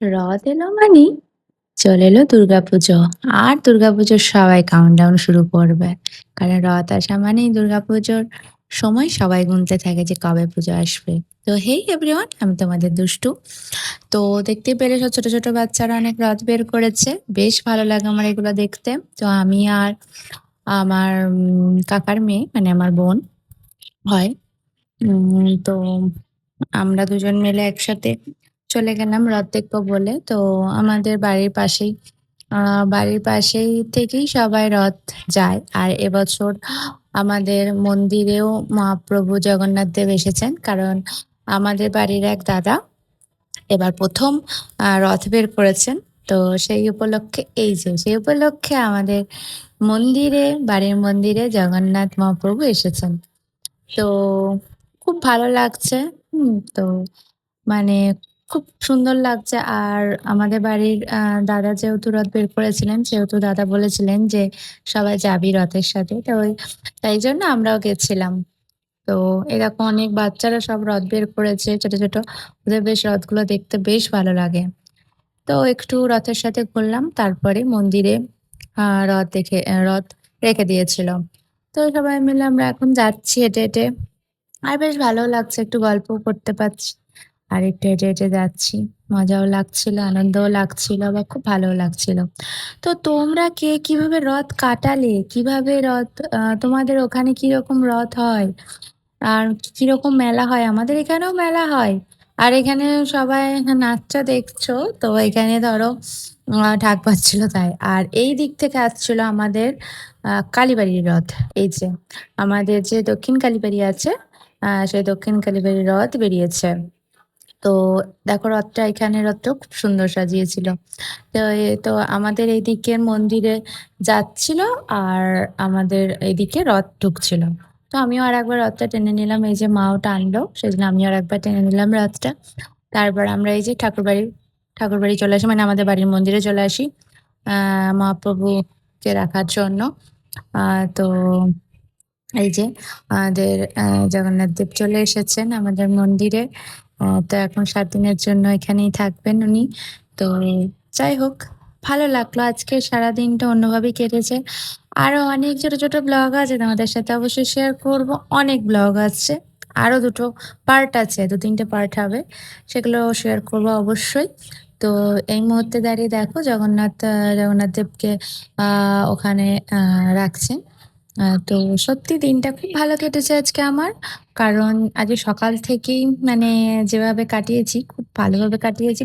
রথ এলো মানেই চলে এলো দুর্গাপুজো। আর দুর্গাপুজোর সবাই কাউন্টডাউন শুরু করবে। কারণ রথ আসা মানেই দুর্গাপুজোর সময় সবাই গুনতে থাকে যে কবে পুজো আসবে। তো হেই এভরিওয়ান, আমি তোমাদের দুষ্টু। তো দেখতেই পেরেছো ছোট, ছোট বাচ্চারা অনেক রথ বের করেছে। বেশ ভালো লাগে আমার এগুলো দেখতে। তো আমি আর আমার কাকার মেয়ে মানে আমার বোন হয়। তো আমরা দুজন মিলে একসাথে চলে গেলাম রথ দেখবো বলে। তো আমাদের বাড়ির পাশেই থেকেই সবাই রথ যায়। আর এবছর আমাদের মন্দিরেও মহাপ্রভু জগন্নাথ দেব এসেছেন। কারণ আমাদের বাড়ির এক দাদা এবার ১ম রথ বের করেছেন। তো সেই উপলক্ষে আমাদের বাড়ির মন্দিরে জগন্নাথ মহাপ্রভু এসেছেন। তো খুব ভালো লাগছে। তো মানে খুব সুন্দর লাগছে। আর আমাদের বাড়ির দাদা যেহেতু রথ বের করেছিলেন, সেহেতু দাদা বলেছিলেন যে, "সবাই যাবি রথের সাথে।" তাই জন্য আমরাও গেছিলাম। তো এরকম অনেক বাচ্চারা সব রথ বের করেছে ছোট, ছোট। ওদের বেশ রথগুলো দেখতে বেশ ভালো লাগে। তো একটু রথের সাথে ঘুরলাম। তারপরে মন্দিরে রথ রেখে দিয়েছিল। তো সবাই মিলে আমরা এখন যাচ্ছি হেঁটে, হেঁটে। আর বেশ ভালোও লাগছে, একটু গল্পও করতে পারছি। আর একটু হেঁটে, হেঁটে যাচ্ছি। মজাও লাগছিল, আনন্দও লাগছিল, আবার খুব ভালোও লাগছিল। তো তোমরা কে কিভাবে রথ কাটালে? কিভাবে তোমাদের ওখানে কিরকম রথ হয়? আর কিরকম মেলা হয়? আমাদের এখানেও মেলা হয়। আর এখানে সবাই নাচটা দেখছো, তো এখানে ধরো ঢাক বাজছিল তাই। আর এই দিক থেকে আসছিল আমাদের কালীবাড়ির রথ। এই যে আমাদের যে দক্ষিণ কালীবাড়ি আছে, সেই দক্ষিণ কালীবাড়ির রথ বেরিয়েছে। তো দেখো রথটাও খুব সুন্দর সাজিয়েছিল। তো আমাদের এই দিকের মন্দিরে যাচ্ছিল, আর আমাদের এইদিকে রথ ঢুকছিল। তো আমিও আরেকবার রথটা টেনে নিলাম। এই যে মাও টানলো, সেজন্য আমিও আরেকবার টেনে নিলাম রথটা। তারপর আমরা এই যে ঠাকুরবাড়ি চলে আসি, মানে আমাদের বাড়ির মন্দিরে চলে আসি মহাপ্রভুকে রাখার জন্য। তো এই যে আমাদের জগন্নাথ দেব চলে এসেছেন আমাদের মন্দিরে। তো এখন ৭ দিনের জন্য এখানেই থাকবেন উনি। তো যাই হোক, ভালো লাগলো। আজকে সারাদিনটা অন্যভাবেই কেটেছে। আরো অনেক ছোট, ছোট ব্লগ আছে, তোমাদের সাথে অবশ্যই শেয়ার করব। অনেক ব্লগ আছে। আরো ২ টো পার্ট আছে, ২-৩ টে পার্ট হবে। সেগুলো শেয়ার করব অবশ্যই। তো এই মুহূর্তে দাঁড়িয়ে দেখো জগন্নাথ দেবকে ওখানে রাখছেন। তো সত্যি দিনটা খুব ভালো কেটেছে আজকে আমার। কারণ আজকে সকাল থেকেই মানে যেভাবে কাটিয়েছি, খুব ভালোভাবে কাটিয়েছি।